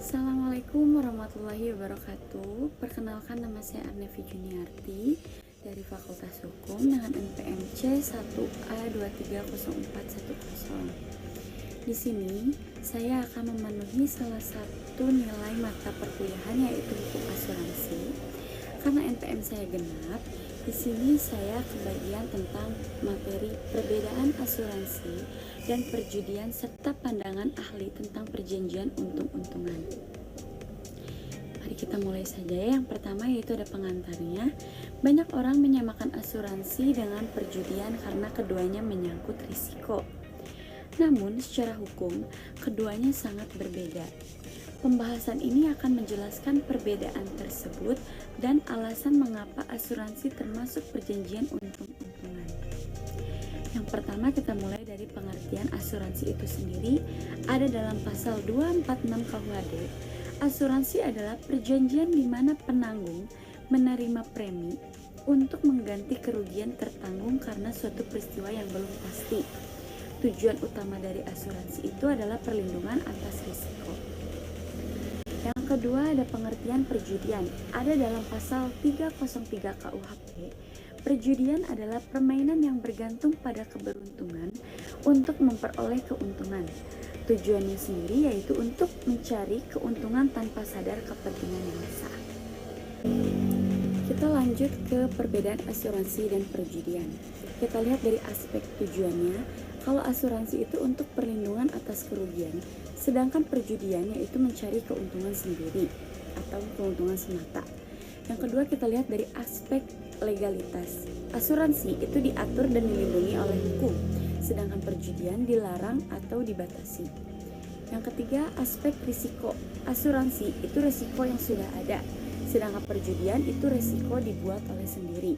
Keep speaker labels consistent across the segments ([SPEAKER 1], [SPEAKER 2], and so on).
[SPEAKER 1] Assalamualaikum warahmatullahi wabarakatuh. Perkenalkan, nama saya Arnevi Juniarti dari Fakultas Hukum dengan NPMC 1A230410. Di sini saya akan memenuhi salah satu nilai mata perkuliahan, yaitu hukum asuransi. Karena NPM saya genap, di sini saya kebagian tentang materi perbedaan asuransi dan perjudian serta pandangan ahli tentang perjanjian untung-untungan. Mari kita mulai saja. Yang pertama yaitu ada pengantarnya. Banyak orang menyamakan asuransi dengan perjudian karena keduanya menyangkut risiko. Namun secara hukum, keduanya sangat berbeda. Pembahasan ini akan menjelaskan perbedaan tersebut dan alasan mengapa asuransi termasuk perjanjian untung-untungan. Yang pertama kita mulai dari pengertian asuransi itu sendiri. Ada dalam pasal 246 KUHD. Asuransi adalah perjanjian di mana penanggung menerima premi untuk mengganti kerugian tertanggung karena suatu peristiwa yang belum pasti. Tujuan utama dari asuransi itu adalah perlindungan atas risiko. Yang kedua ada pengertian perjudian. Ada dalam pasal 303 KUHP. Perjudian adalah permainan yang bergantung pada keberuntungan untuk memperoleh keuntungan. Tujuannya sendiri yaitu untuk mencari keuntungan tanpa sadar kepentingan yang sah. Kita lanjut ke perbedaan asuransi dan perjudian. Kita lihat dari aspek tujuannya. Kalau asuransi itu untuk perlindungan atas kerugian, sedangkan perjudian yaitu mencari keuntungan sendiri atau keuntungan semata. Yang kedua kita lihat dari aspek legalitas. Asuransi itu diatur dan dilindungi oleh hukum, sedangkan perjudian dilarang atau dibatasi. Yang ketiga aspek risiko. Asuransi itu risiko yang sudah ada, sedangkan perjudian itu risiko dibuat oleh sendiri.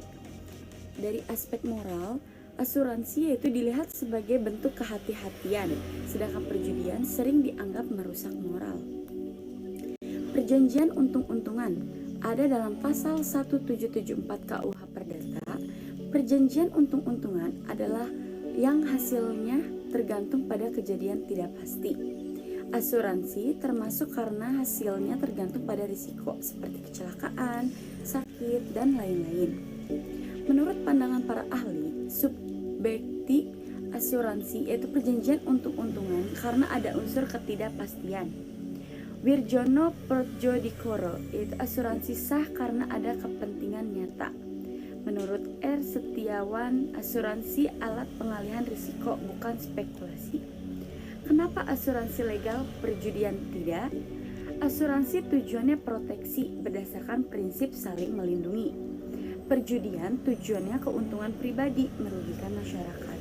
[SPEAKER 1] Dari aspek moral, asuransi yaitu dilihat sebagai bentuk kehati-hatian, sedangkan perjudian sering dianggap merusak moral. Perjanjian untung-untungan ada dalam pasal 1774 KUH Perdata. Perjanjian untung-untungan adalah yang hasilnya tergantung pada kejadian tidak pasti. Asuransi termasuk karena hasilnya tergantung pada risiko seperti kecelakaan, sakit, dan lain-lain. Menurut pandangan para ahli, subjektif asuransi yaitu perjanjian untung-untungan karena ada unsur ketidakpastian. Wirjono Prodjodikoro yaitu asuransi sah karena ada kepentingan nyata. Menurut R. Setiawan, asuransi alat pengalihan risiko bukan spekulasi. Kenapa asuransi legal, perjudian tidak? Asuransi tujuannya proteksi berdasarkan prinsip saling melindungi. Perjudian tujuannya keuntungan pribadi, merugikan masyarakat.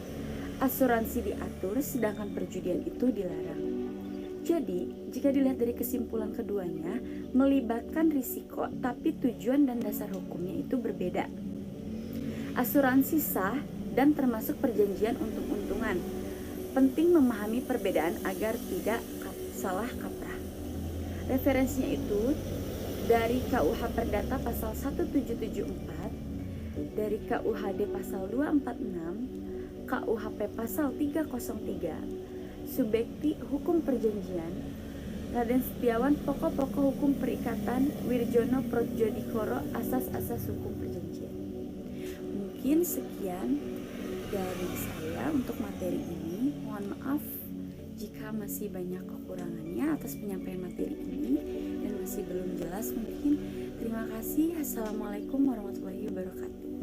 [SPEAKER 1] Asuransi diatur, sedangkan perjudian itu dilarang. Jadi, jika dilihat dari kesimpulan keduanya, melibatkan risiko, tapi tujuan dan dasar hukumnya itu berbeda. Asuransi sah dan termasuk perjanjian untung-untungan. Penting memahami perbedaan agar tidak salah kaprah. Referensinya itu dari KUH Perdata pasal 1774, dari KUHD pasal 246, KUHP pasal 303, Subjekti Hukum Perjanjian, Raden Setiawan, Pokok-pokok Hukum Perikatan, Wirjono Prodjodikoro, Asas-asas Hukum Perjanjian. Mungkin sekian dari saya untuk materi ini. Mohon maaf jika masih banyak kekurangannya atas penyampaian materi ini dan masih belum jelas mungkin. Terima kasih. Assalamualaikum warahmatullahi wabarakatuh.